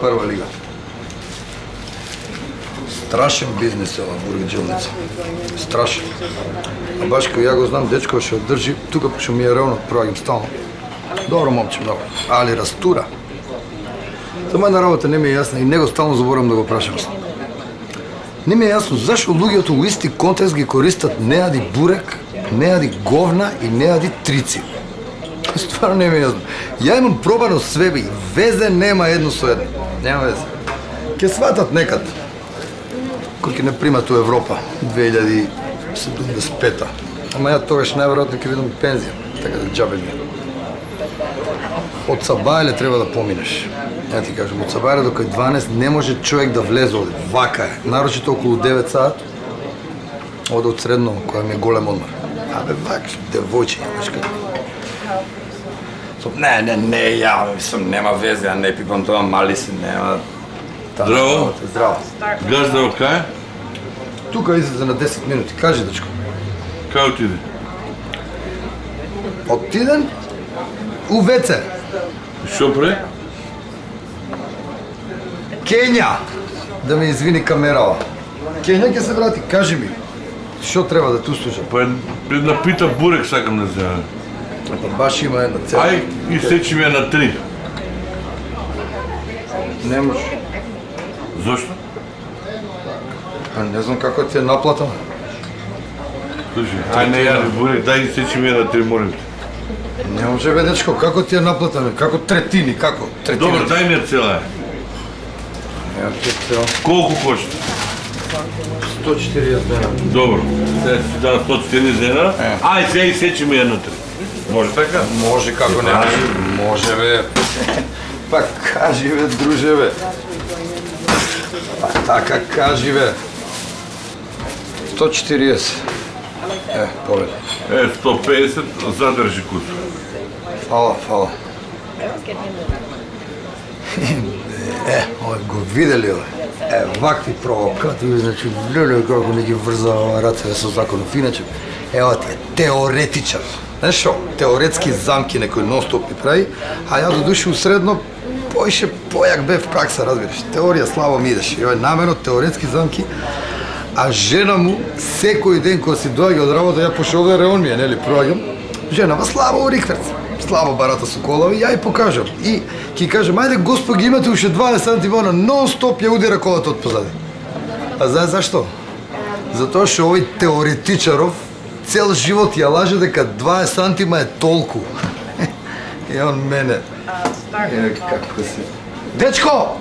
Прва лига. Страшен бизнес е ова бургиџелница. Страшен. А баш кој ја го знам, дечко што држи, тука што ми е ревно, проаѓам стално. Добро момче, многу. Али растура. Тоа една работа не ми е јасна и него стално заборам да го прашам. Не ми е јасно зашо луѓето у исти контекст ги користат не јади бурек, не јади говна и не јади трици. Стварно не ми е јасно. Ја имам пробано свебе и везе нема едно со едно. Нема везе. Ке сватат некад. Кој ќе не примат у Европа 2075-та. Ама ја тогаш најверојатно ќе видам пензија, така да џабе ми. Од Сабајле треба да поминеш. Ја ти кажам, од Сабајле до кај 12 не може човек да влезе оде. Вака е. Нарочито околу 9 сат. Оде од средно, која ми е голем одмор. Абе, вака, девојче, јамаш како. Не, ја, мислам, нема везе, ја не пипам тоа, мали си, нема... Здраво. Здраво. Газда од кај? Тука излезе на 10 минути, кажи дечко. Кај отиде? Отиден у ВЦ. Шо пре? Кења! Да ме извини камерава. Кења ќе се врати, кажи ми. Што треба да ту слушам? Па една пита бурек сакам да земам. Па баш има една цела. Ај, исечи ми ја на 3. Не може. Зошто? Па не знам како ти е наплатана. Слушай, ај не јади бурек, дај исечи ми ја на 3, молим те. Не може бе дечко, како ти е наплатана? Како третини, како? Третина. Добро, дај ми ја цела. Ја ти е цела. Колку кошта? 140 дена. Добро, сега си дам 140 дена. Ај, сега исечи ми ја на 3. Може така? Може, како не може. Може бе. Па кажи бе, друже бе. Па така кажи бе. 140. Повеќе. 150, задржи куц. Фала. Овој го видели овој. Вакви провокативи, значи, леле како не ги врзава рацете со законов. Иначе, ева ти е теоретичар. Знаеш шо? Теоретски замки некој нон-стоп ми прави, а ја до души усредно појак бе в пракса, разбираш. Теорија слабо ми идеш. Ева намерно теоретски замки, а жена му секој ден кога си доаѓа од работа, ја пошто овде реон ми е, нели, проаѓам, женава слабо у рикверц, слабо барата со колави, ја и покажам. И ќе кажам, ајде господ ги имате уште 20 сантима, нон-стоп ја удира колата од позади. А знаеш зашто? Затоа што овој теоретичаров цел живот ја лаже дека 20 сантима е толку. И он мене. Како си? Дечко!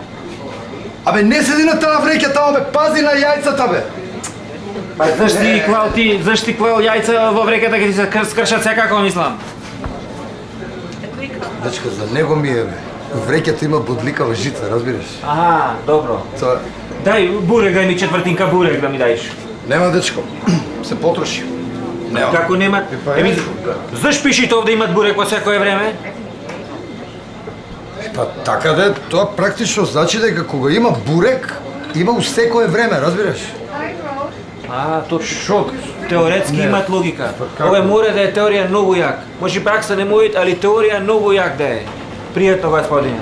Абе, не седи на таа вреќа тамо, бе, пази на јајцата, бе! Па зашто ти клал јајца во вреката ке ти се скршат секако, мислам? Дечко, за него ми е, бе. Вреќата има бодликава жица, разбираш? Аха, добро. Тоа... Дај бурек, дај ми четвртинка бурек да ми дајш. Нема, дечко. Се потроши. Нема. Како нема? Еми, заш пишите овде имат бурек по секое време? Па така да е, тоа практично значи дека кога има бурек, има у секое време, разбираш? А, точно. Теоретски Не. имат логика. како? Ова мора да е теорија многу јак. Може пракса не мојот, али теорија многу јак да е. Пријатно, господине.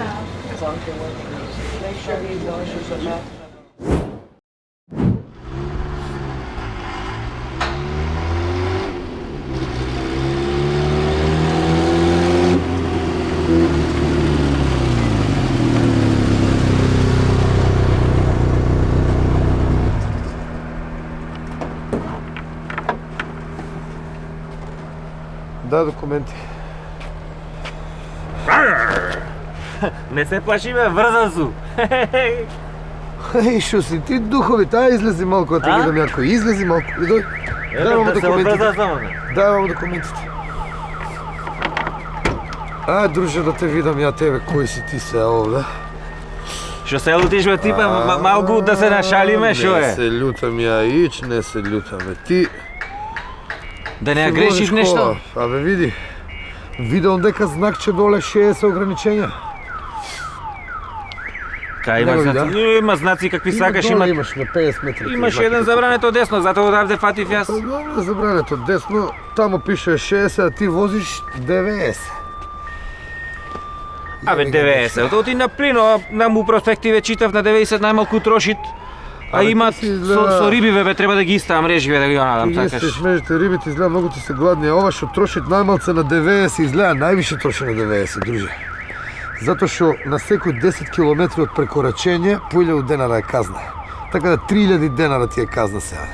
Да, документи. Не се плаши, бе, врзан су. Еј, шо си ти духови, тај излези малку, да те видам јако. Излези малку, и дој. Дај вам документите. Дај вам документите. А, друже, да те видам ја тебе, кој си ти се овде? Што се лутиш, бе, типа, малку да се нашалиме, шо Не е? се љутам ја ич, не се љутам, бе. Ти... Да не ја си грешиш возиш нешто? кола. Абе, види. Видел дека знакче доле 60 ограничења. Кај има Него знаци? вида? Има знаци какви сакаш, доле има... имаш на 50 метри. Имаш еден забрането десно, затоа одавде фатив јас. Па добро, забрането десно, таму пише 60, а ти возиш 90. Абе 90, оти на плино, на му проспективе читав на 90 најмалку трошит. А Абе, имат ти си изгледа- со рибиве бе треба да ги истам мреживе да ги надам Ти ги сакаш. стеш межите рибите, изгледа многу ти се гладни, а ова што трошит најмалце на 90 изгледа највише троши на 90, друже. Затоа што на секој 10 километри од прекорачење по 1000 денара е казна. Така да 3000 денара ти е казна сега.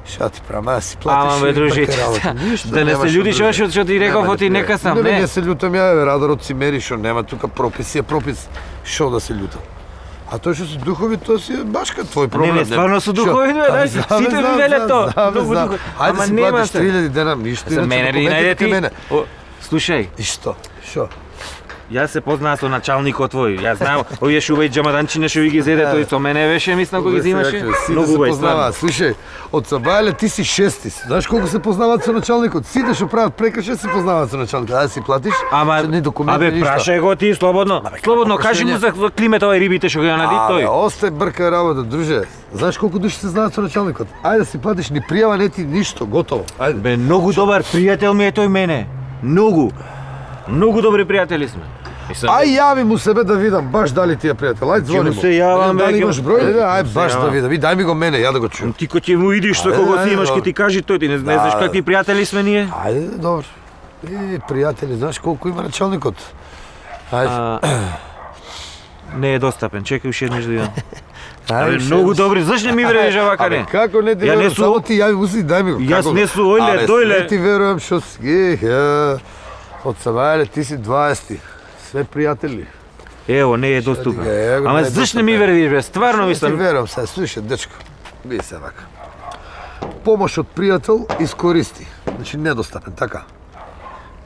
Ша ти правам, да си платиш Ама бе и дружи, така работа. Ништо да не нема се што, људиш друже. што ти реков Нема оти да нека те- сам, Не, не. не се љутам ја, бе, радарот си мери што нема тука пропис, е пропис, шо да се љутам. А тој што се духови, тоа си е башка твој проблем. Не, стварно се Шо? духови, бе, знаеш, Знам, сите знам, ми веле знам, тоа, знам, многу знам. духови. Ајде Ама си нема платиш се. 3000 денар, ништо. За иначе мене документи најде кај ти. мене. О, слушај, И што? Шо? јас се познаа со началникот твој. Јас знам, овие шубај џамаданчине што ви ги зеде, тој со мене беше, мислам кога ги взимаше. Сите Многу се бај, стварно. познаваат. Слушај, од Сабајле ти си шести. Знаеш колку се познаваат со началникот? Сите што прават прекршај се познаваат со началникот. Ајде си платиш, Ама, ни документи, абе, ништо. прашај го ти, слободно. Слободно, како кажи му прашање? за климета овај рибите што ги нади Абе, тој. остај брка работа, друже. Знаеш колку души се знаат со началникот? Ајде да си платиш, ни пријава, не ти ништо, готово. Ајде. Бе, многу добар пријател ми е тој мене. Многу. Многу добри пријатели сме. Ај јави му себе да видам баш дали ти е пријател. Ајде звони му му. се јавам, бе, Дали ќе имаш му- број? Ајде, Ајде се баш да јавам. видам. И дај ми го мене, ја да го чујам. Ти кој ќе му видиш што Ајде, кого ајде, ти имаш, ќе добро. ти кажи тој, ти не знаеш Да. какви пријатели сме ние. Ајде, добро. Пријатели, знаеш колку има началникот? Ајде. Не е достапен, чекај уште еднаш да видам. Абе, Ајде, многу добри, зашто не ми веруваш вака Абе, не? како не ти Ја не верувам, су- само ти јави му си, дај ми го. Јас како не го? су ојле, Абе, дојле. Не ти верувам што си, од Савајле ти си 20. Све пријатели. Ево, не е достапен. Ево, Ама не е зашто не ми достапен. веруваш бе? Стварно Ти мислам. верувам се, слушај, дечко. Би се вака. Помош од пријател искористи. Значи недостапен, така.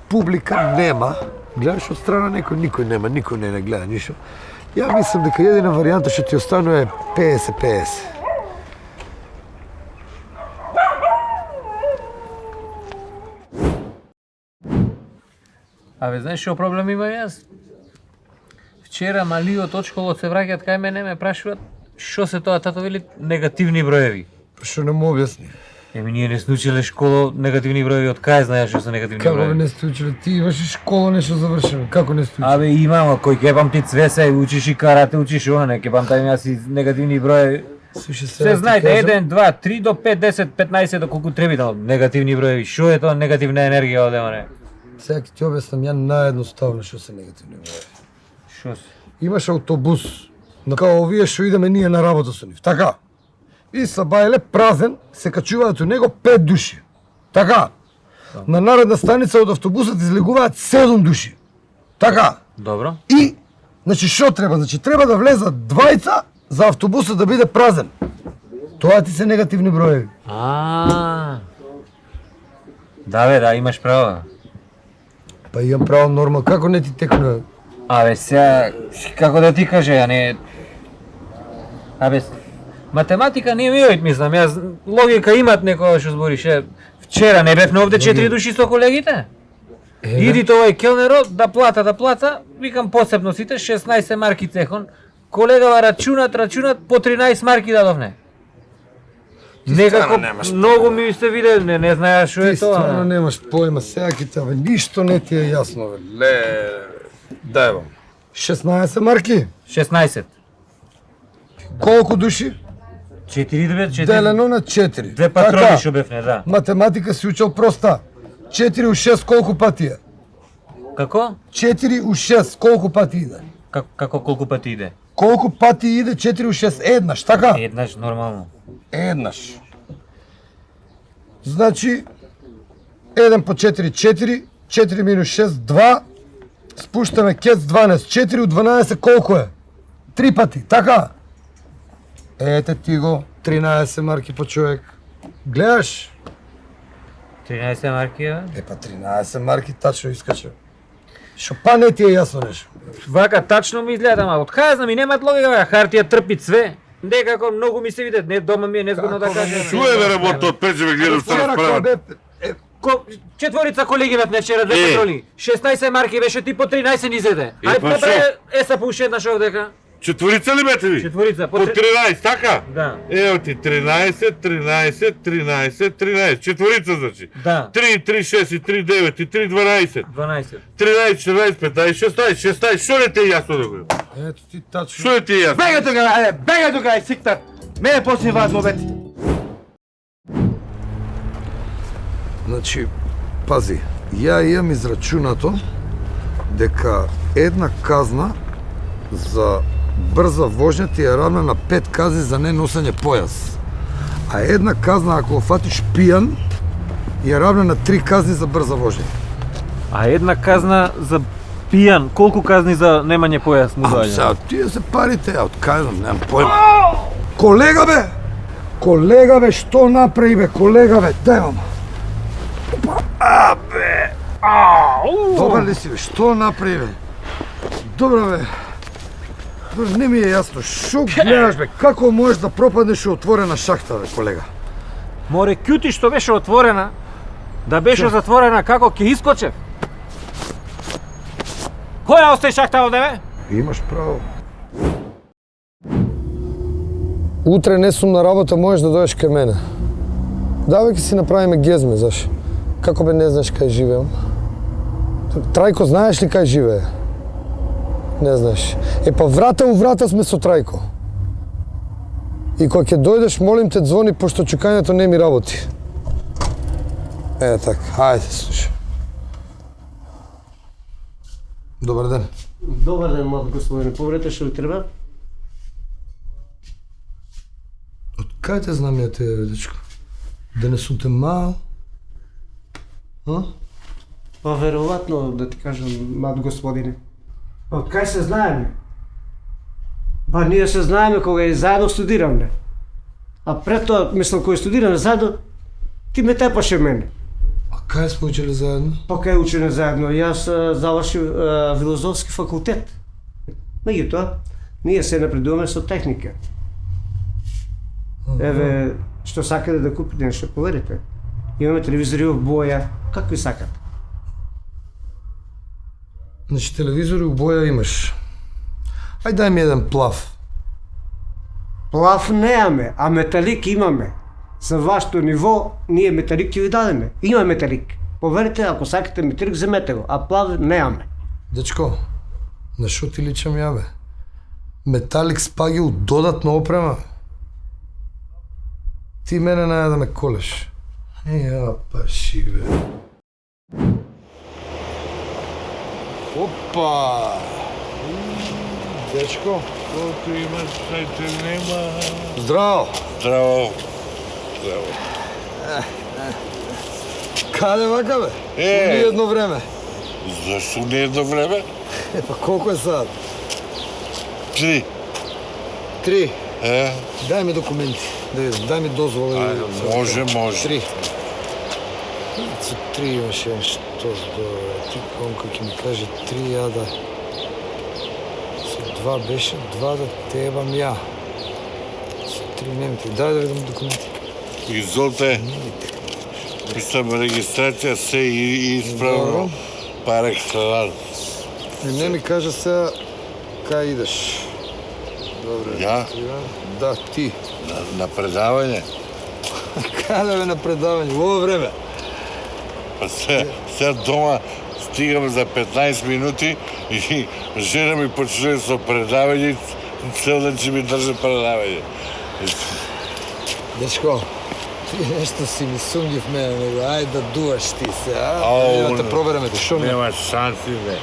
Публика нема. Гледаш од страна никој нема, никој не гледа ништо. Ја мислам дека едина варијанта што ти останува е 50-50. Абе, знаеш што проблем имам јас? Вчера малиот од школот се враќаат кај мене, ме прашуваат што се тоа, тато вели негативни броеви. Што не му објасни? Еми ние не сме учеле школа негативни броеви, од кај знаеш што се негативни Како броеви? не сте учили? Ти имаш и школа нешто завршено. Како не сте учили? Абе имам, а кој кепам ти цвесе, учиш и карате, учиш она, не кепам тај јас и негативни броеви. Слушай, Се знаете, 1, 2, 3 до 5, 10, 15 до колку треба да негативни броеви. Што е тоа негативна енергија оде оне? Сега ќе ти објаснам ја наедноставно што се негативни броеви. Што се? Имаш автобус, на као овие што идеме ние на работа со нив. Така. И Сабајле празен, се качуваат у него 5 души. Така. На наредна станица од автобусот излегуваат 7 души. Така. Добро. И, значи што треба? Значи треба да влезат двајца за автобусот да биде празен. Тоа ти се негативни броеви. Да бе, да, имаш право. Па имам право нормал, како не ти текнува? Абе, сега, како да ти кажа, ја не... Абе, математика не ми ојд, мислам, јас логика имат некоја што збориш. Вчера не бевме овде 4 души со колегите? Идите овај келнерот да плата, викам посебно сите 16 марки цехон, колегава рачунат по 13 марки дадовне. Некако многу ми се виде, не знаеш што е Ти стварно тоа. немаш поема, сега ќе те, бе, ништо не ти е јасно, бе. Ле, дај вам. 16 марки? 16. Колку души? 4 Делено на 4. Две патрони што бевне, да. Математика си учел проста. 4 у 6 колку пати е? Како? 4 у 6 колку пати иде? Како колку пати иде? Колку пати иде 4 у 6? Еднаш, така? Еднаш нормално. Еднаш. Значи, 1 по 4, 4, 4 минус 6, 2, спуштаме кец 12, 4 у 12 колку е? 3 пати, така? Ете ти го, 13 марки по човек. Гледаш? 13 марки е? Па 13 марки тачно искача. Шо па не ти е јасно нешто? Вака тачно ми изгледа, ама од кај знам и немаат логика, бе, хартија трпи све. Некако многу ми се виде, не дома ми е незгодно да кажам. Чуе бе работа од печеве гледам што Вчера кога расправат. бе, Четворица колеги бевме вчера, две патрони. 16 марки беше ти по 13 ни зеде. Е, Ај па потре еса по уште еднаш овдека. Четворица ли бете ви? Четворица, По 13, така? Да. Ево ти 13, 13, 13, 13. Четворица значи. Да. 3, 3, 6, 3, 9, 3, 12. 12. 13, 14, 15, 16, 16. Што не ти е јасно да го? Ето ти тачно. Што не ти е јасно? Бега тука, бега тука, сиктар. Мене почни вас мобет. Значи, пази, ја имам израчунато дека една казна за брза воžnја ти е равна на 5 казни за не носење појас. А една казна ако фатиш пијан е равна на 3 казни за брза воžnја. А една казна за пијан, колку казни за немање појас му А сега, доаѓа? тие се парите, од кај немам појма. Колега бе! Колега бе, што направи бе, колега бе, дај вам. Добар ли си бе, што направи бе? Добро бе. Добро, не ми е јасно, што гледаш бе, како можеш да пропаднеш у отворена шахта бе, колега? Море кјути што беше отворена, да беше затворена како ќе искочев. Кој ја остави шахта овде бе? Имаш право. Утре не сум на работа, можеш да дојдеш кај мене. Давај ќе си направиме гезме, заш. Како бе не знаеш кај живеам? Трајко, знаеш ли кај живее? Не знаеш. Е па врата у врата сме со Трајко. И кога ќе дојдеш, молим те звони, пошто чукањето не ми работи. Е, така, хајде, слушай. Добар ден. Добар ден, млад господине. Поврете што ви треба? Од кај те знам ја тебе, бе, дечко? Да не сум те мал? А? Па веројатно да ти кажам, млад господине. Од кај се знаеме? Па ние се знаеме кога и заедно студиравме. А пред тоа, мислам, кога студираме заедно, ти ме тепаше мене. А кај сме учели заедно? Па кај учене заедно? Јас завршив филозофски факултет. Меѓутоа, ние се напредуваме со техника. Еве, што сакате да купите нешто, поверите. Имаме телевизори во боја, какви сакате. Значи, телевизори у боја имаш. Ај дај ми еден плав. Плав неаме, а металик имаме. За вашето ниво, ние металик ќе ви дадеме. Има металик. Поверите, ако сакате металик, земете го, а плав неаме. Дечко, на шо ти личам ја, бе? Металик спаги у додатна опрема. Ти мене наја да ме колеш. Ја, па ши, бе. Опа! Дечко, Колку имаш, сај те нема. здраво! Здраво. Здраво. Каде вака, бе? Е. Уни едно време. Зашто не едно време? Е, па колко е сад? 3. 3. Е, Дај ми документи, да видам, дај ми дозвола. Ајде, може. 3. Со 3 имаше што здобре. Ти комка ќе ми каже 3, ја да... Со 2 беше 2 да тебам ја. Со 3 не ми ти. Дај да видам документи. Изолте. Мислам регистрација се исправно. Пар екселанс. Не ми кажа сега кај идеш. Добре. Ја? Да, ти. На предавање. Каде бе на предавање? Во ово време. Па се дома стигам за 15 минути и жена ми почне со предавање и цел ден ќе ми држи предавање. Дечко, ти нешто си ми сумњив мене, него ајде да дуваш ти се, а? Ау, Да те провераме, те шо не? Нема шанси, бе.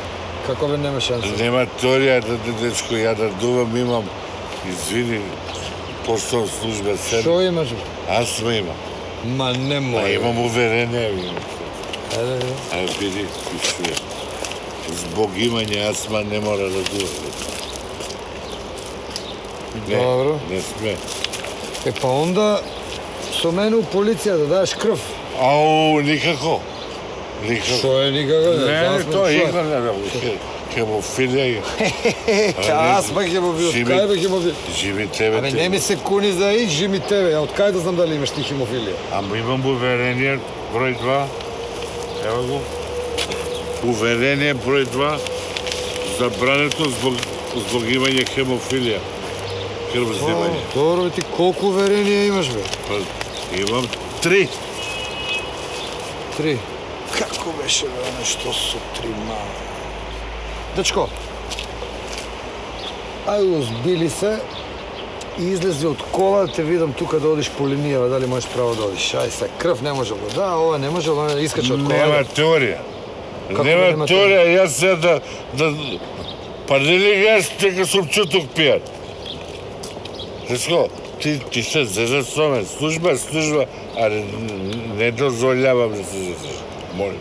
Како бе нема шанса? Нема теорија, дечко, ја да дувам имам, извини, пошто служба се. Шо имаш бе? Аз ме имам. Ма не Па може. имам уверение, имам. Ајде, бе. Ајде, биди, пишуе. Због имање астма не мора да дува. Не, Добро. не сме. Е па онда со мене у полиција да даеш крв. Ау, никако. Никако. Шо е никако? Не, тоа е игра, не, хемофилија. Аз па хемофил, Живи- кај бе хемофил? Живи тебе. Абе не ми се куни за ич, жими тебе, а од кај да знам дали имаш ти хемофилија? Ама имам уверение, број 2. Ево го. Уверение, број 2. Забрането због злогивање хемофилија, крвземање. Добро, ти колку уверение имаш, бе? Па, имам 3. 3. Како беше, бе, нешто со 3 мали? Дечко, ајде озбили се и излези од кола, те видам тука да одиш по линијава, дали можеш право да одиш. Ај се, крв не може да, ова не може, ова не искача од кола. Нема теорија. Како Нема нема теорија, јас се да... Па не ли јас дека сум чуток пијан? Дечко, ти се зезаш со мен, служба, а не дозволявам да се зезаш. Молим.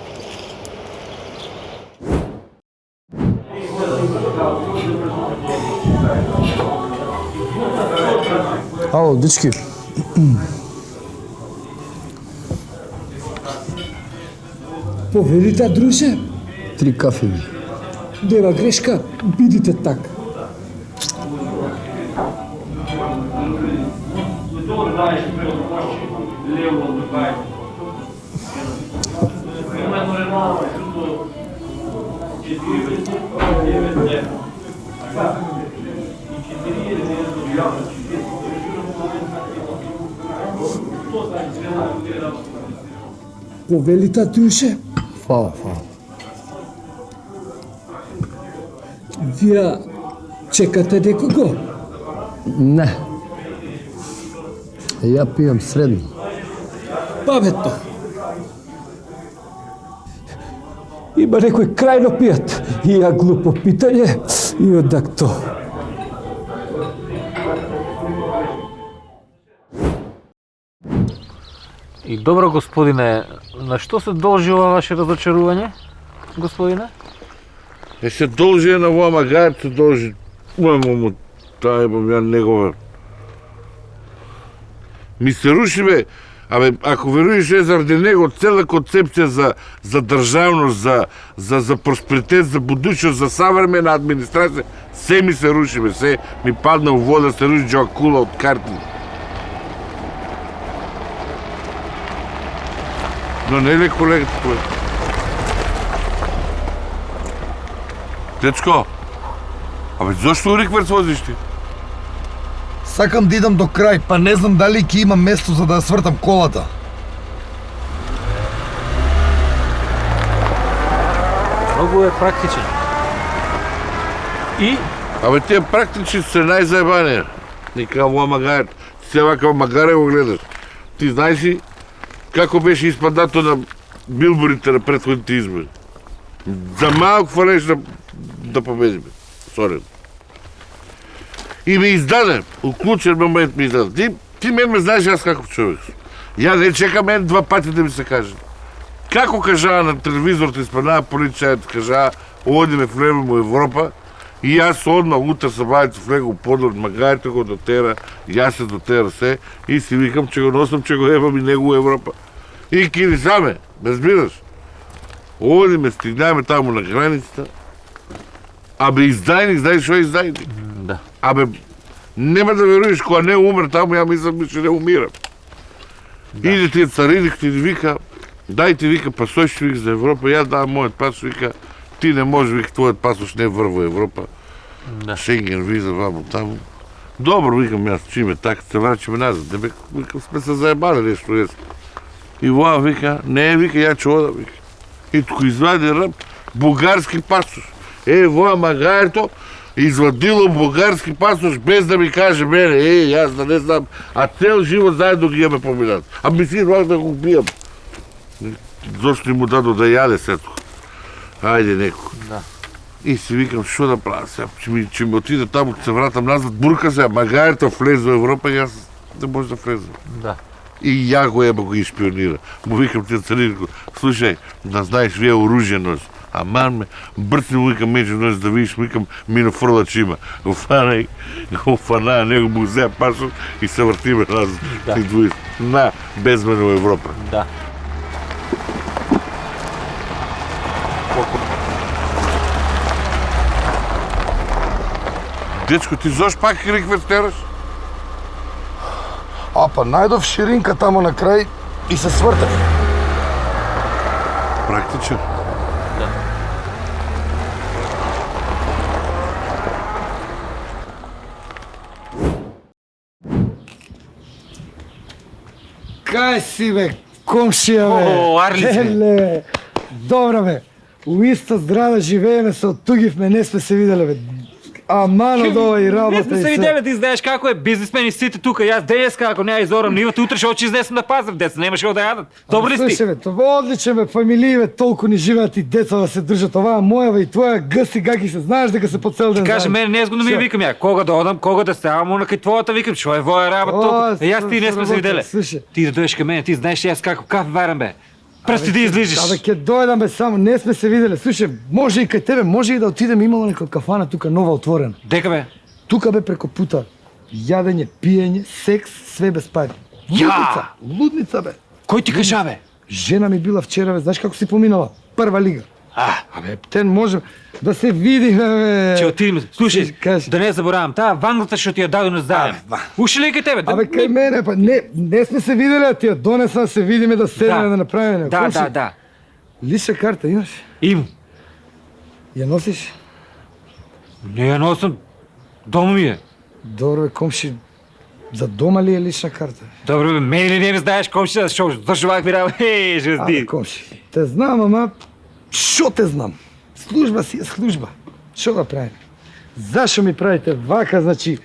Ало, дечки. Повелите, друже, 3 кафеви. нема грешка, бидите така. Повелите, друже, Фала. вие чекате некого? Не. Ја пијам средно. Паметно. Има некој крајно пијат и ја глупо питање и одак то. И добро, господине, на што се должи ова ваше разочарување, господине? Се должи на воа магајат, се должи... Мамо, тај бам ја негова. Ми се руши, бе. Абе, ако веруеш заради него, цела концепција за државност, за просперитет, за будучност, за savремена администрација, се ми се руши, бе, се ми падна у вода, се руши джоа кула од карти. Но не ли колегата твој? Дечко, абе, зошто рикверц возиш ти? Сакам да идам до крај, па не знам дали ќе има место за да ја свртам колата. Многу е практичен. И Абе, тие практични се најзаебанија. Нека во магајат, се вака магаре го гледаш. Ти знаеш ли како беше испадато на билборите на претходните избори? За малко фалеш да победиме. Сорен. И ме издаде, у клучен момент ме издаде. Ти мен ме знаеш аз каков човек сум. Ја не чекам 1-2 пати да ми се каже. Како кажаа на телевизорот, испаднаа полицајот, кажаа, одиме влево во Европа, и јас одма утре се бавите влего подор, магајте го дотера, јас се дотера се, и си викам, че го носам, че го ебам и него у Европа. И кири саме, разбираш? Одиме, стигнаме таму на границата, абе издајник, знаеш што е издајник? да. Абе, нема да веруеш, кога не умре таму, ја мислам, че не умирам. Иде тие цариник, ти вика, дај ти вика пасош, вика за Европа, ја дам мојот пасош, вика, ти не може, вика, твојот пасош не врво Европа. Да. Шенген, виза, ваму, таму. Добро, викам јас, чиме така, се врачиме назад, не бе, викам, сме се заебали нешто, јас. И воа вика, не, вика, ја ќе ода, вика. И туку извади ръб, бугарски пасош. Воа магајето, извадило бугарски пасош без да ми каже мене, јас да не знам, а цел живот заедно ги имаме поминат. А ми си вак да го бијам. Зошто му дадо да јаде сето? Ајде неко. Да. И си викам, што да правам сега? Че ми отиде таму, ќе се вратам назад, бурка сега, магајето влезе во Европа, јас не може да влезам. Да. И ја го еба го испионира. Му викам ти царинко, слушај, да знаеш, вие оружје носи. Аман ме, брцни му викам меѓу носи да видиш, му викам мино фрлач има. Го фана, него му взе пасот и се вртиме назад. Да. И двојка. На, без мене во Европа. Да. Дечко, ти зош пак рикверц тераш? А па најдов ширинка тамо на крај и се свртев. Практичен. Кај си бе, комшија бе? О, Арлице. Еле, добра бе. У иста зграда живееме, се оттугивме, не сме се виделе бе. Аман од ова и работа Не и сме се се. виделе, ти знаеш како е бизнисмени сите тука. Јас денеска ако не ја изорам нивата, утре ќе изнесам на пазар, деца немаше да јадат. Добри ли сте? Слушай бе, това одличен бе, фамилии бе, толку ни живеат и деца да се држат. Оваа моја бе и твоја гъси гаки се, знаеш дека се по цел ден. Каже заедно. мене незгодно ми Шо? викам ја, кога да одам, кога да ставам, она кај твојата викам, што е воја работа О, толку. Јас ти не сме се сработа, виделе. слушай. Ти да дојдеш кај мене, ти знаеш јас како кафе варам бе. Прсти да излижиш. Абе, ќе дојдам бе, само не сме се виделе. Слушай, може и кај тебе, може и да отидем, имало нека кафана тука нова отворена. Дека бе? Тука бе преко пута. Јадење, пиење, секс, све без пари. Лудница, лудница бе. Кој ти кажа бе? Жена ми била вчера, бе, знаеш како си поминала? Прва лига. А, Абе, тен може да се видиме, бе. ќе отидеме. Слушај, Кажи. да не заборавам, таа ванглата што ти ја дадено заем. Уши ли кај тебе? Абе, кај мене, па не сме се виделе, а ти ја донесам, се видиме да седеме да направиме. Да. Лична карта имаш? Имам. Ја носиш? Не ја носам. Дома ми е. Добро бе, комши, за дома ли е лична карта? Добро бе, мене ли не ме знаеш комши, зашо вакви работи? Жезди. Абе, комши, те знам, ама шо те знам? Служба си е служба. Шо да правим? Зашо ми правите вака, значи,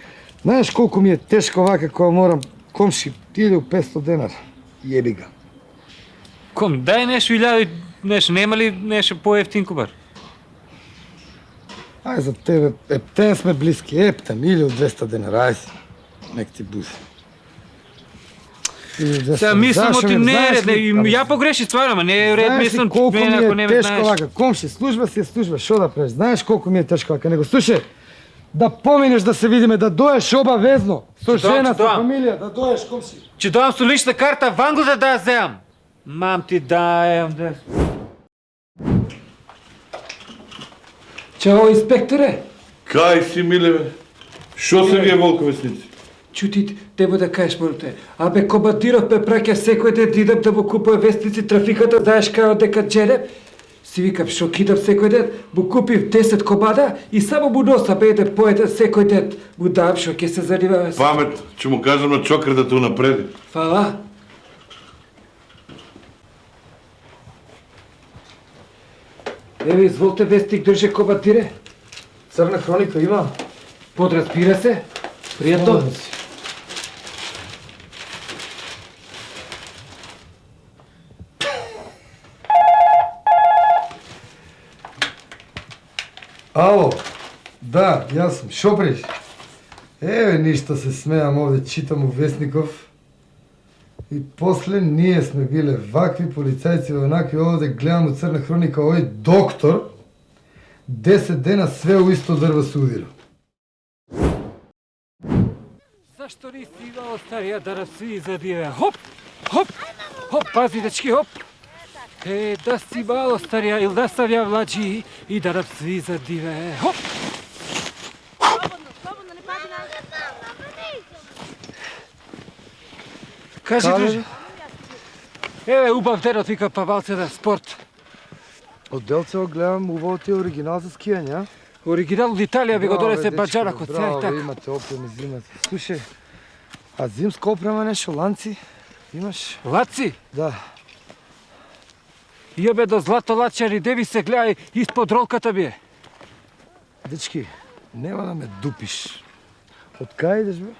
знаеш колку ми е тешко вака кога морам, комши, 1500 денар. Јеби га. Ком, дај нешто 1000, нешто, нема ли нешто по-ефтинко бар? Ај за тебе, ептен сме блиски, ептен, 1200 денара, ај си. Нек ти буди. 1200. Сега мислам Зашо оти ми- не е знаеш ред, ли- не, ја погреши стварно, ама не е ред, Знаеш ли мислам, колку мене ми ако е не ме тешко знаеш. вака? Комши, служба си е служба, шо да правиш? Знаеш колку ми е тешко вака? Него, слушай, да поминеш да се видиме, да доеш обавезно, со Ќе доам, жена, ќе со доам. фамилија, да доеш, комши. Ќе доам со лична карта, ванглата да ја земам. Мам ти дајам, да. Чао, инспекторе. Кај си, миле, бе? Шо се вие волковесници? Чути, тебе да кажеш моите. Абе, Кобадиров ме праќа секој ден да идам да му купува вестници, трафиката, знаеш као дека джереп. Си викам, шо кидам секој ден, му купив 10 кобада и само му носам еден по еден секој ден. Му дам шо ќе се занимава се. Памет, ќе му кажам на чокер да те унапреди. Фала. Еве, изволте вестник држе Кобадире. Црна хроника има? Подразбира се. Пријатно. Молам си. Ало, да, јас сум, шо преш? Еве, ништо се смеам овде, читам у Вестников. И после ние сме биле вакви полицајци, онакви овде, гледам у Црна хроника, овој доктор 10 дена све у исто дрво се удира. Зашто не си имало старија да расви задиве? Хоп, хоп, хоп, пази дечки, хоп. Да си мало старија или да сам ја младжи и да расви задиве. Хоп. Слободно, не пази на... Кажи, Каде? друже. Еве, убав денот, вика Павалце да спорт. Од Делцево гледам убаво ти оригинал за скијање, а? Оригинал од Италија би го Браво, донесе бе, баџара дечки, код браво, цел бе, така. имате опреми, зимате. Слушај, а зимска опрема нешто, ланци? Имаш? Лаци, Да. јебе до злато лачари, де би се гледај испод ролката би е. Дечки, нема да ме дупиш. Од кај идеш, бе?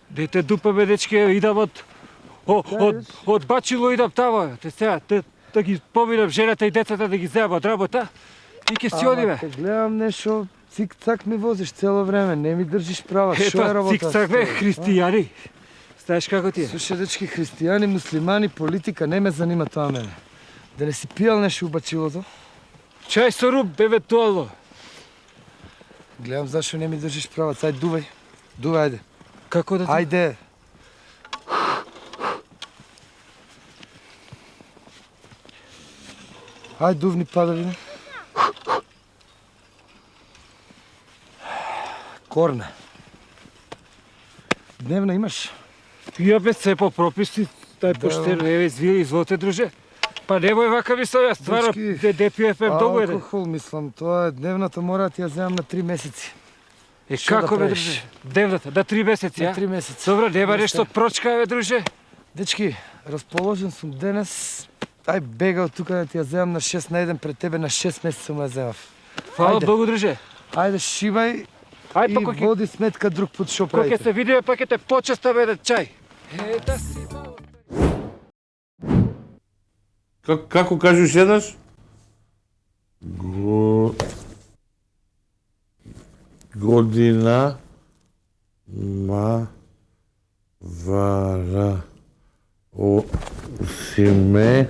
Дете дупа бе дечки, идам од бачило идам тамо. Те сега, да ги поминам жената и децата да ги земам од работа и ќе си одиме. Те гледам нешто, цик-цак ми возиш цело време, не ми држиш права. Шо е Ето, работа? цик-цак бе, христијани. Знаеш како ти е? Слушај, дечки, христијани, муслимани, политика, не ме занима тоа мене. Да не си пијал нешто у бачилото? Чај со рум, евентуално. Гледам зашо не ми држиш права, ајде дувај. Дувај, ајде. Како да ти... Ајде. Ајде, дувни падавина. Корна. Дневна имаш? Јабе се по прописи, тај поштено, еве, изволте, друже. Па немој вака ми со јас, стварно, Дечки, де пиефе многу е. Алкохол, мислам, тоа е дневната, мора да ти ја земам на 3 месеци. Е, Што да како бе, правиш? друже? Дневната, на 3 месеци, На а? 3 месеци. Добро, нема Нешто. нешто од прочка, бе, друже? Дечки, расположен сум денес. Ај бега од тука да ти ја земам на 6 на 1 пред тебе, на 6 месеца му ја земав. Фала Ајде. Богу, друже. Ајде, шибај Ај, и па кој води сметка друг пут шо ќе правите. се видиме, па ќе те почеста бе чај. Ета си. Како кажеш еднаш? Година ма вара осиме.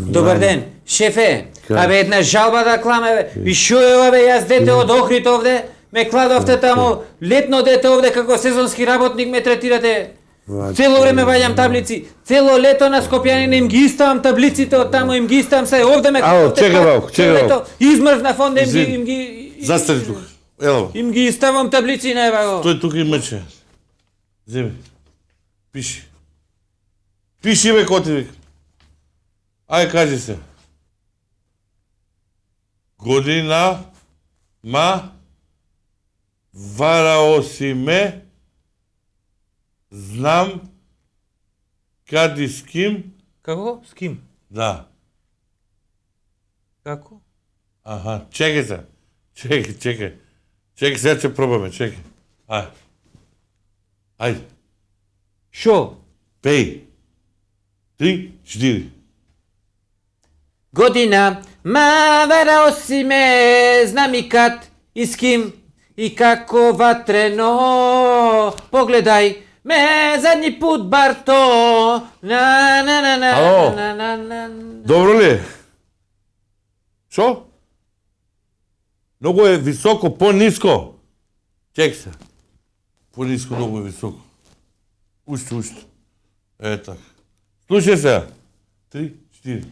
Добар ден, шефе. Абе една жалба да кламе, бе. Ви шо е ова, бе, јас дете од Охрид овде, ме кладовте таму, летно дете овде како сезонски работник ме третирате. Цело време ваѓам таблици, цело лето на Скопјанина им ги иставам таблиците од таму, им ги иставам се, овде ме кладовте. чекај малку, чекај малку. Измрзнав онде им Извини. ги Застани тука. Ела. им ги иставам таблици, не баго. Тој тука има че. Земи. Пиши. Пиши бе коти вик. Ај кажи се. Година ма вара осиме знам кади с ким Како? С ким? да. Како? Аха, чекај се. Чекај. Чекај, сега ќе пробаме, чекај. Ај. Ајде. Шо? Пеј. 3, 4. Година, ма вара осиме, знам и кад, и с ким, и како ватрено. Погледај ме задни пут, Барто. На. Ало? На. Добро ли е? Шо? Многу е високо, по-ниско. Чек се. По-ниско, многу е високо. Уште. Е така. Слушај се. 3, 4.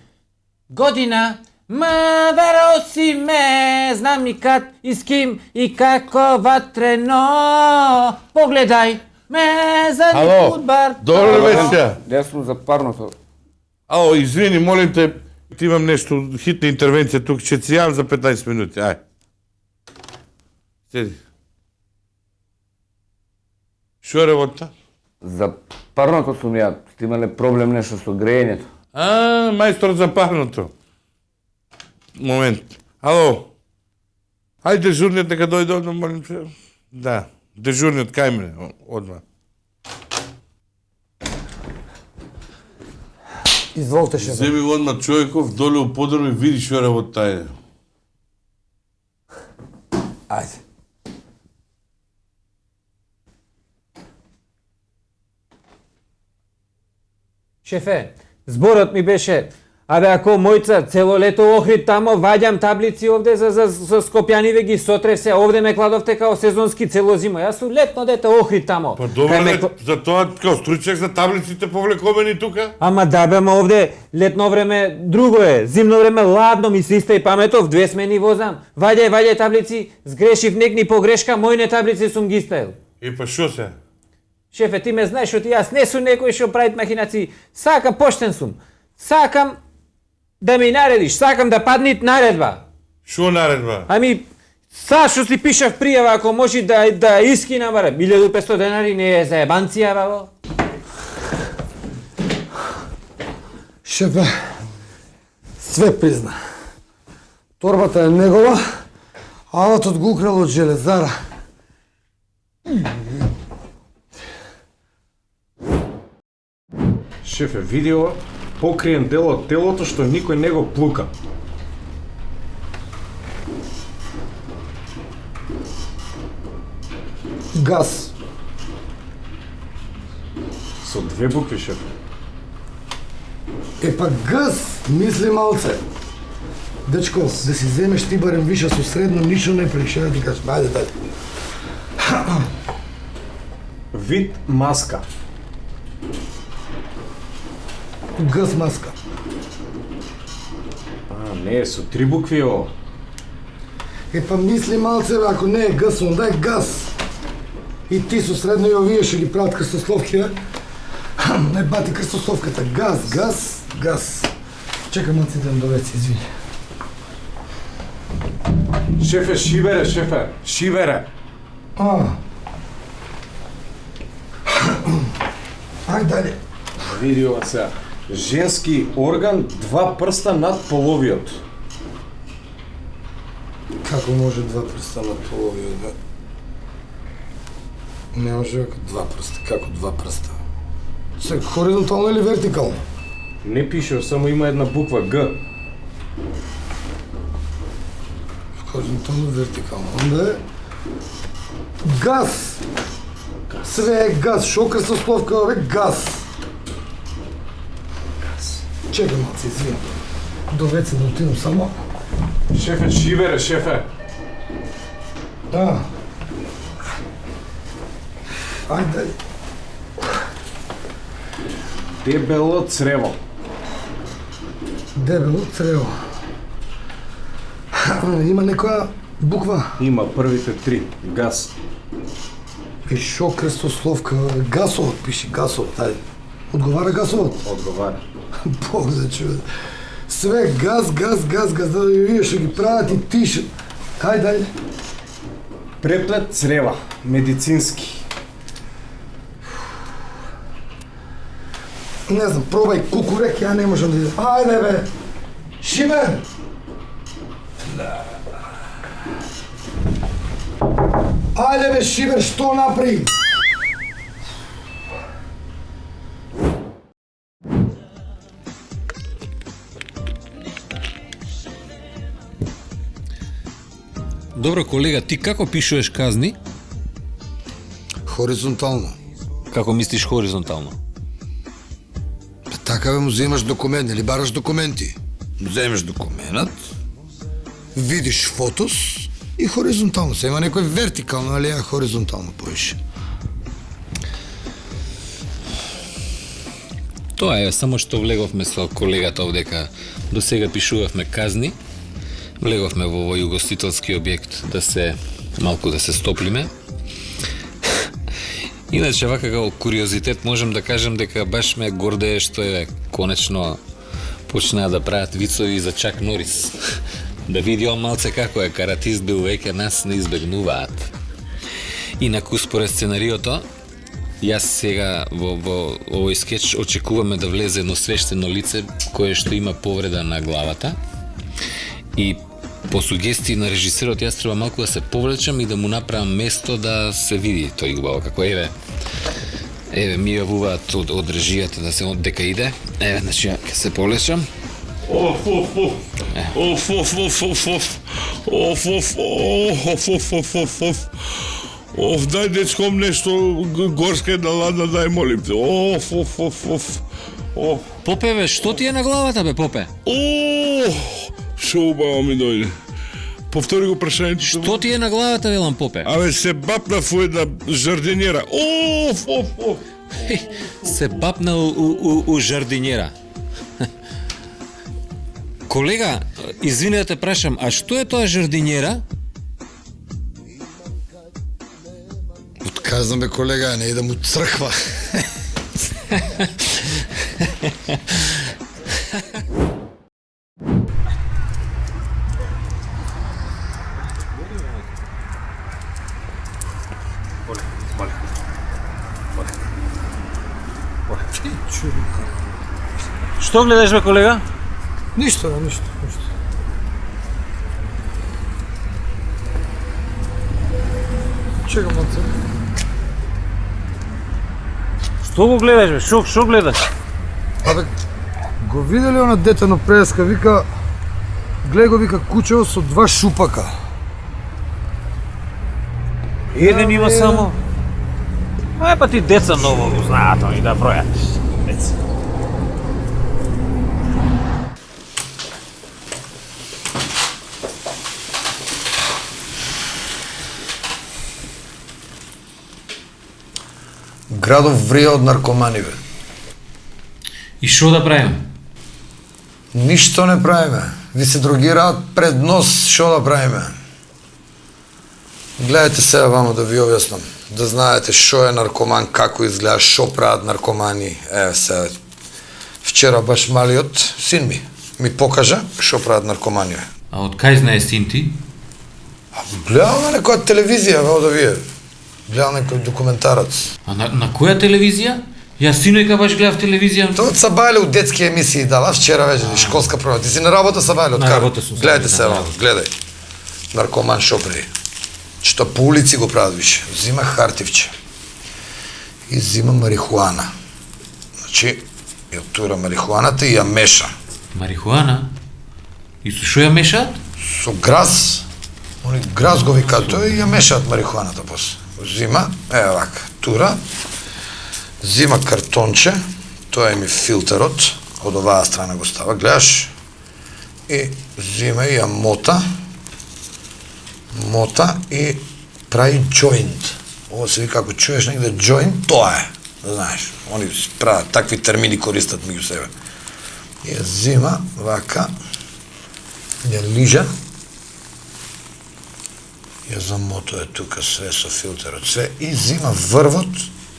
Година, ма вара осиме, знам и кад, и с ким, и како ватрено. Погледај ме задни пут, Барто. Добро ли беше сега? Јас сум за парното. Ало, извини, молим те, ти имам нешто, хитна интервенција тук, ќе си јавам за 15 минути, ај. Седи. Шо е работа? За парното сум ја. Сте имале проблем нешто со грејењето. Мајстор за парното. Момент. Ало. Ајде дежурниот нека дојде одма, молим се. Да, дежурниот кај мене, одма. Изволте, шеф. Земи го одма човеков, доле у подром и види шо работа е. Ајде. Шефе, зборот ми беше, абе ако мојца цело лето Охрид тамо, ваѓам таблици овде за Скопјаниве ги сотрев се, овде ме кладовте као сезонски цело зимо. Јас сум летно дете Охрид тамо. Па добро, за тоа као стручек за таблиците повлекомени тука. Ама да бе, ма овде летно време друго е, зимно време ладно ми се истај паметов, 2 смени возам. Ваѓај таблици, сгрешив некни погрешка, мојне таблици сум ги ставил. И па шо се? Шефе, ти ме знаеш, оти јас не сум некој што прави махинации. Сакам, поштен сум. Сакам да ми наредиш, сакам да паднит наредба. Шо наредба? Ами, што си пишав пријава, ако може да искинам, баре, 1500 денари не е за ебанција, баво. Шефе, све призна. Торбата е негова, а аватот го украл од железара. Шефе, видео покриен дел од телото што никој не го плука. Газ. Со 2 букви, шефе. Епа газ, мисли малце. Дечко, да си земеш ти барем виша со средно, ништо не приш, да ти кажем, ајде. Вид маска. Газ маска. Не, со 3 букви ово. Епа мисли малце, бе, ако не е газ, онда е газ. И ти со средно и овие што ги прават крстословки, бе. Не бати крстословката. Газ. Чекам малце да довеци, извини. Шефе, шибере. Ајде дале. Види ова сега. Женски орган, 2 прста над половиот. Како може 2 прста на половиот, да? Не може како 2 прста, како 2 прста? Се хоризонтално или вертикално? Не пише, само има една буква Г. Хоризонтално, вертикално. Онда е газ. Све е газ. Шо крстословка е газ. Чекай малце, извинам. До веце да отидам само. Шефе, шибере, шефе. Да. Ајде. Дебело црево. Дебело црево. Има некоја буква? Има првите 3. Газ. Виж, шо крстословка? Гасовот, пиши гасовот, ајде. Одговара гасовот? Одговара. Бог да чува. Све газ, да видиш што ги прават и тишат. Ајде. Преплет црева. Медицински. Не знам, пробај кукурек, ја не можам да идем. Ајде бе! Шибер! Ајде бе, Шибер, што направи? Добро, колега, ти како пишуваш казни? Хоризонтално. Како мислиш хоризонтално? Така бе, му земаш документ, или бараш документи. Земеш документот, видиш фотос и хоризонтално. Се има некој вертикално, али ја хоризонтално поише. Тоа е, само што влеговме со колегата овдека, до сега пишувавме казни, влеговме во овој угостителски објект малку да се стоплиме. Иначе, вака како куриозитет, можем да кажем дека баш ме гордее што конечно почнаа да прават вицови за Чак Норис. Да видио малце како е каратист бил веќе нас не избегнуваат. Инаку според сценариото, јас сега во овој скеч очекуваме да влезе едно свештено лице кое што има повреда на главата и по сугестии на режисерот јас треба малку да се повлечам и да му направам место да се види тој убаво како еве ми јавуваат од режијата да се дека иде. Еве, значи ја ќе се повлечам. Дај дечком нешто горска да ладна, дај молим те. Попе, бе, што ти е на главата, бе, Попе? Шо убаво ми дојде. Повтори го прашањето. Што ти е на главата, велам, Попе? Абе, се бапнав во една жардинјера. Се бапнал у жардинјера. Колега, извини да те прашам, а што е тоа жардинјера? Отказвам бе, колега, не идам у црква. Што гледаш, бе, колега? Ништо. Чекам малце. Што го гледаш, бе? Шо гледаш? Абе, го видели она дете на преска, вика, гледа го, вика, кучево со 2 шупака. Еден има само. Па ти деца ново го знаат они да бројат. Деца. Градов врие од наркомани, бе. И шо да правиме? Ништо не правиме. Ви се дрогираат пред нос, шо да правиме? Гледайте сега вама да ви објаснам. Да знаете шо е наркоман, како изгледа, шо прават наркомани. Еве сега. Вчера баш малиот син ми покажа шо прават наркомани. А од кај знае син ти? Гледал на некоја телевизија, вео да вие. Гледал некој документарац. А на која телевизија? Јас синојка баш гледав телевизија. Тоа са бајле у детски емисии дала, вчера вече школска програма. Ти си на работа са бајле од На работа сум. Гледате се, гледај. Наркоман шопри. Што по улици го прават више. Зима хартивче. И зима марихуана. Значи, ја тура марихуаната и ја меша. Марихуана? И со што ја мешаат? Со грас. Они грас го викаат тој и ја мешаат марихуаната после. Зима, вака, тура. Зима картонче, тоа е ми филтерот, од оваа страна го става, гледаш, и зима и ја мота и прави джоинт. Ово се вика, ако чуеш негде джоинт, тоа е, знаеш, они прават такви термини користат меѓу себе. И ја зима, вака, ја лижа, ја замотува тука све со филтерот, све, и зима врвот,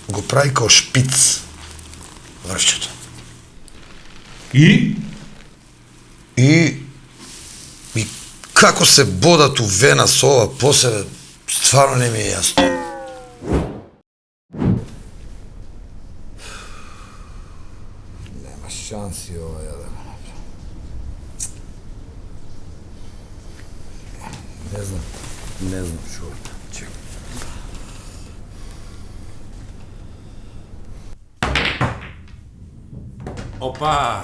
го прави као шпиц врвчето. И како се бодат у вена со ова после, стварно не ми е јасно. Нема шанси ова ја да го направам. Не знам човек. Чекай. Опа!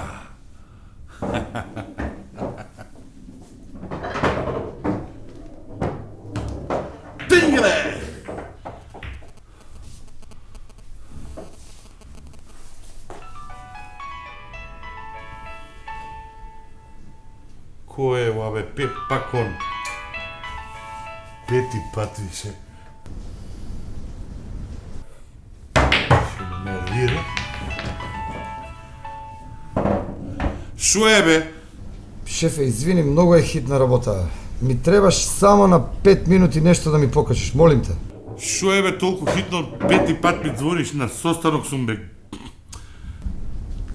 Тингре! Кој е ова бе? Пет пакон. Пети пат више. Ще ме нервира. Шо е бе? Шефе, извини, многу е хитна работа. Ми требаш само на 5 минути нешто да ми покажеш, молим те. Шо е бе толку хитно, пети пат ми звониш на состанок сум бе.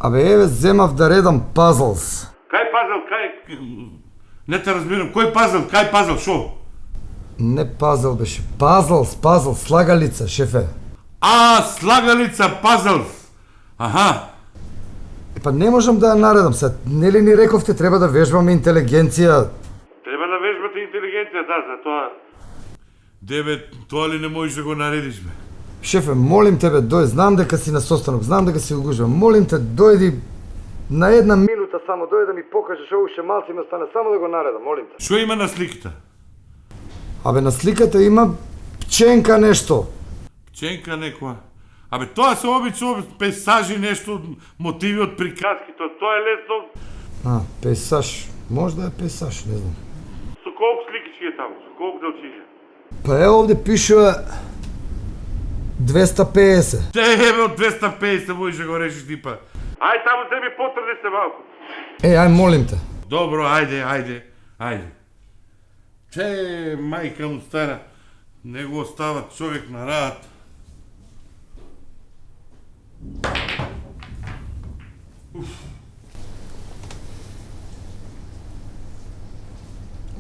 Абе, еве, земав да редам пазлс. Кај пазл, кај... Не те разбирам, кој пазл, кај пазл, шо? Не пазл беше, пазл, слагалица, шефе. Слагалица, пазл. Аха. Па не можам да ја наредам се. Нели ни рековте треба да вежбаме интелигенција? Треба да вежбате интелигенција, да, за тоа. Дебе, тоа ли не можеш да го наредиш, бе? Шефе, молим тебе, дој, знам дека си на состанок, знам дека си угужвам. Молим те, дојди на една минута само, дојди да ми покажеш овој ше малци ме стане, само да го наредам, молим те. Што има на сликата? Абе, на сликата има пченка нешто. Пченка некоја. Абе, тоа се обично пейсажи, нешто, мотиви од приказки, тоа е лесно. Пейсаж. Може да е пейсаж, не знам. Со колку сликички е таму, со колку делчиња? Па е, овде пишува 250. Тебе од 250 можеш да го решиш ти па. Ај таму се ми потврди се малку. Ај, молим те. Добро, ајде. Мајка му стара, не го остава човек на рад.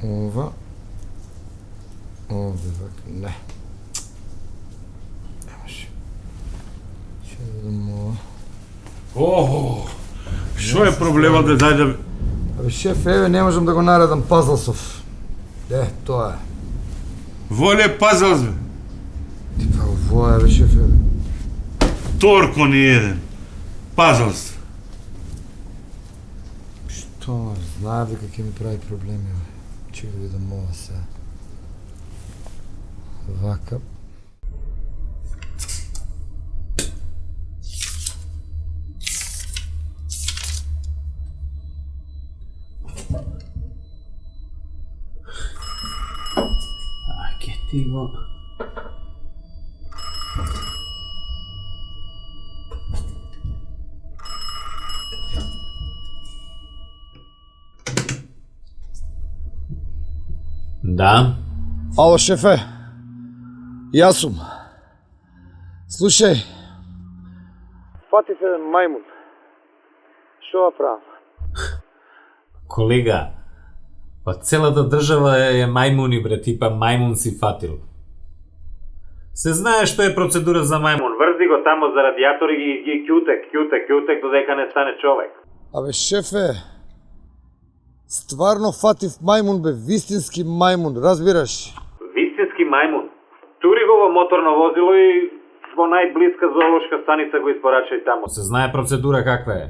Ова. Овде вака, не. Немаше. Ще видам ова. Што е проблемот да зајдем? Абе, шеф, еве, не можам да го наредам пазлсов. Тоа е. Воле пазлс, бе. Па, ово е, бе, шеф, еве. Торко ни еден. Пазлс. Што, знаев дека ќе ми прави проблеми, бе. Че да видам ова сега. Вака. Ти го... Да? Ало, шефе. Јас сум. Слушај. Фатив еден мајмун. Што ја правам? Колега, па целата држава е мајмуни, бре, типа мајмун си фатил. Се знае што е процедура за мајмун. Врди Пусти го тамо за радиатор и ги кјутек, додека не стане човек. Абе, шефе, стварно фатив мајмун, бе, вистински мајмун, разбираш? Вистински мајмун. Тури го во моторно возило и во најблиска зоолошка станица го испорачај тамо. Се знае процедура каква е.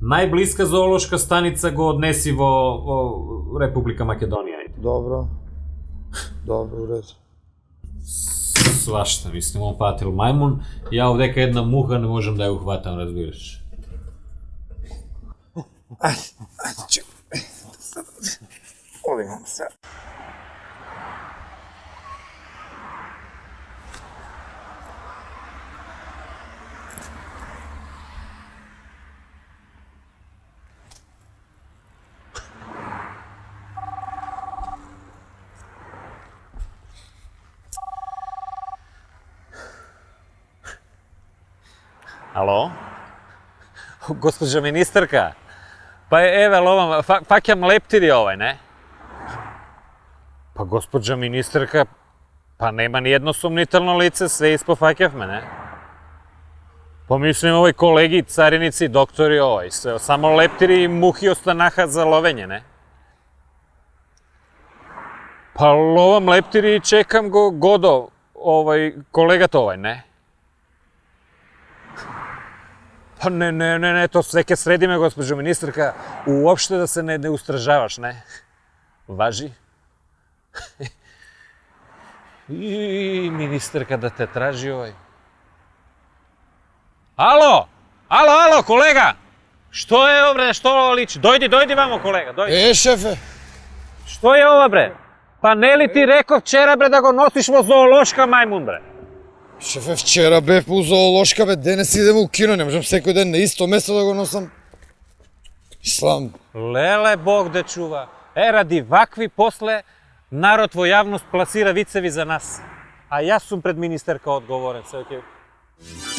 Најблиска зоолошка станица го однеси во Република Македонија. Добро, уред. Свашта, мислим, он патил мајмун, ја овдека една муха не можам да ја ухватам, разбираш. Ајде, чекай. Оливам се. Ало? Госпоđa министерка, па еве ловам, фаќам лептири овај, не? Па госпоđa министерка, па нема ни едно сумнително лице, све испофаќавме, не? Помислим овој колеги, цариници, доктори овај, само лептири и мухи останаха за ловење, не? Па ловам лептири и чекам го Годо, овај, колегата овај, не? Па не, то све ке средиме, госпоđo министерка, уопште да се не устражаваш, не? Важи? И министерка да те тражи овај. Ало, колега! Што е ова, бре, што личи? Дојди вамо, колега, дојди. Шефе! Што е ова, бре? Па не ли ти реков вчера, бре, да го носиш во зоолошка мајмун, бре? Шефе, вчера бев у зоолошка, бе, денес идем у кино, не можам секој ден на исто место да го носам. Ислам. Леле, Бог да чува. Ради вакви после, народ во јавност пласира вицеви за нас. А јас сум пред министерка одговорен, се окей.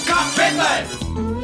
Кафета е!